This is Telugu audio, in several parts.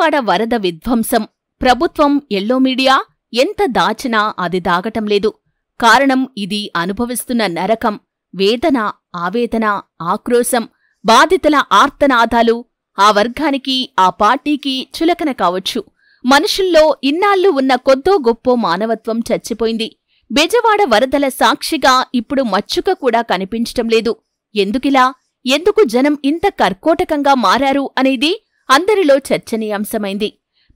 విజయవాడ వరద విధ్వంసం. ప్రభుత్వం, ఎల్లో మీడియా ఎంత దాచినా అది దాగటం లేదు. కారణం ఇది అనుభవిస్తున్న నరకం, వేదన, ఆవేదన, ఆక్రోశం, బాధితుల ఆర్తనాదాలు. ఆ వర్గానికి, ఆ పార్టీకి చులకన కావచ్చు. మనుషుల్లో ఇన్నాళ్లు ఉన్న కొద్దో గొప్పో మానవత్వం చచ్చిపోయింది. బెజవాడ వరదల సాక్షిగా ఇప్పుడు మచ్చుక కూడా కనిపించటం లేదు. ఎందుకిలా? ఎందుకు జనం ఇంత కర్కోటకంగా మారారు అనేది అందరిలో చర్చనీయాంశమైంది.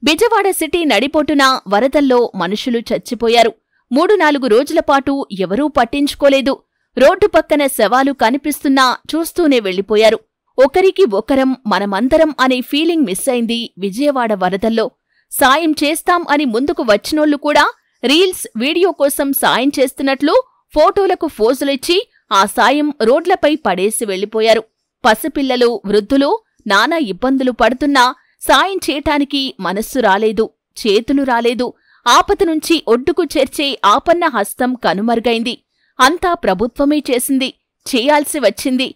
బెజవాడ సిటీ నడిపొట్టున వరదల్లో మనుషులు చచ్చిపోయారు. 3-4 రోజులపాటు ఎవరూ పట్టించుకోలేదు. రోడ్డు పక్కన శవాలు కనిపిస్తున్నా చూస్తూనే వెళ్లిపోయారు. ఒకరికి ఒకరం, మనమందరం అనే ఫీలింగ్ మిస్ అయింది విజయవాడ వరదల్లో. సాయం చేస్తాం అని ముందుకు వచ్చినోళ్లు కూడా రీల్స్, వీడియో కోసం సాయం చేస్తున్నట్లు ఫోటోలకు ఫోజులిచ్చి ఆ సాయం రోడ్లపై పడేసి వెళ్లిపోయారు. పసిపిల్లలు, వృద్ధులు నానా ఇబ్బందులు పడుతున్నా సాయం చేయటానికి మనస్సు రాలేదు, చేతులు రాలేదు. ఆపద నుంచి ఒడ్డుకు చేర్చే ఆపన్న హస్తం కనుమరుగైంది. అంతా ప్రభుత్వమే చేసింది, చేయాల్సి వచ్చింది.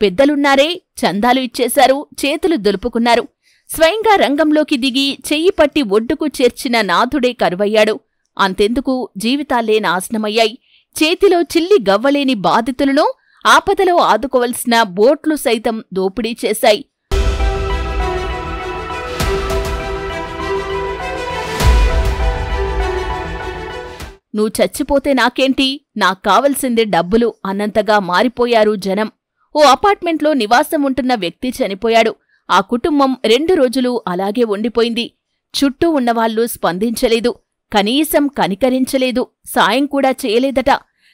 పెద్దలున్నారే చందాలు ఇచ్చేశారు, చేతులు దులుపుకున్నారు. స్వయంగా రంగంలోకి దిగి చెయ్యి పట్టి ఒడ్డుకు చేర్చిన నాథుడే కరువయ్యాడు. అంతెందుకు, జీవితాలే నాశనమయ్యాయి. చేతిలో చిల్లి గవ్వలేని బాధితులను ఆపదలో ఆదుకోవలసిన బోట్లు సైతం దోపిడీ చేశాయి. నువ్వు చచ్చిపోతే నాకేంటి, నాక్కావలసింది డబ్బులు అన్నంతగా మారిపోయారు జనం. ఓ అపార్ట్మెంట్లో నివాసం ఉంటున్న వ్యక్తి చనిపోయాడు. ఆ కుటుంబం 2 రోజులు అలాగే ఉండిపోయింది. చుట్టూ ఉన్నవాళ్లు స్పందించలేదు, కనీసం కనికరించలేదు, సాయం కూడా చేయలేదట.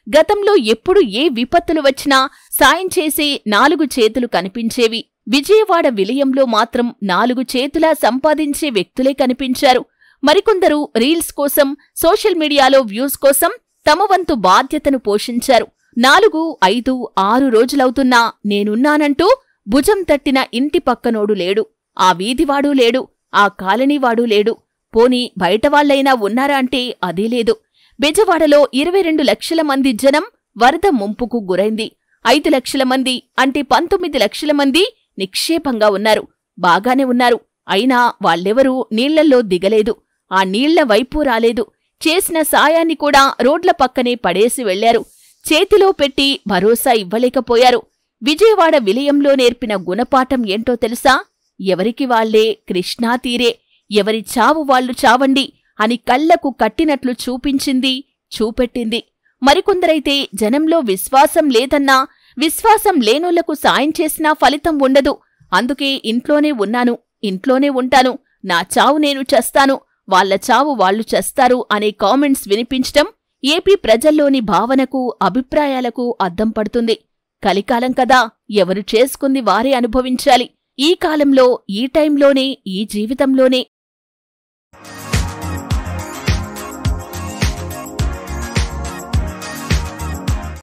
గతంలో ఎప్పుడు ఏ విపత్తులు వచ్చినా సాయం చేసే 4 చేతులు కనిపించేవి. విజయవాడ విలయంలో మాత్రం 4 చేతులా సంపాదించే వ్యక్తులే కనిపించారు. మరికొందరు రీల్స్ కోసం, సోషల్ మీడియాలో వ్యూస్ కోసం తమ వంతు బాధ్యతను పోషించారు. 4, 5, 6 రోజులవుతున్నా నేనున్నానంటూ భుజం తట్టిన ఇంటి పక్కనోడు లేడు, ఆ వీధివాడూ లేడు, ఆ కాలనీవాడూ లేడు. పోనీ బయటవాళ్లైనా ఉన్నారా అంటే అదీ లేదు. బెజవాడలో 22 లక్షల మంది జనం వరద ముంపుకు గురైంది. 5 లక్షల మంది అంటే 19 లక్షల మంది నిక్షేపంగా ఉన్నారు. బాగానే ఉన్నారు. అయినా వాళ్ళెవరూ నీళ్లల్లో దిగలేదు, ఆ నీళ్ల వైపు రాలేదు. చేసిన సాయాన్ని కూడా రోడ్ల పక్కనే పడేసి వెళ్లారు. చేతిలో పెట్టి భరోసా ఇవ్వలేకపోయారు. విజయవాడ విలయంలో నేర్పిన గుణపాఠం ఏంటో తెలుసా? ఎవరికి వాళ్లే కృష్ణా తీరే, ఎవరి చావు వాళ్లు చావండి అని కళ్లకు కట్టినట్లు చూపించింది, చూపెట్టింది. మరికొందరైతే జనంలో విశ్వాసం లేదన్నా, విశ్వాసం లేనోళ్లకు సాయం చేసినా ఫలితం ఉండదు, అందుకే ఇంట్లోనే ఉన్నాను, ఇంట్లోనే ఉంటాను, నా చావు నేను చస్తాను, వాళ్ల చావు వాళ్లు చస్తారు అనే కామెంట్స్ వినిపించటం ఏపీ ప్రజల్లోని భావనకు, అభిప్రాయాలకు అద్దం పడుతుంది. కలికాలం కదా, ఎవరు చేసుకుంది వారే అనుభవించాలి. ఈ కాలంలో, ఈ టైంలోనే, ఈ జీవితంలోనే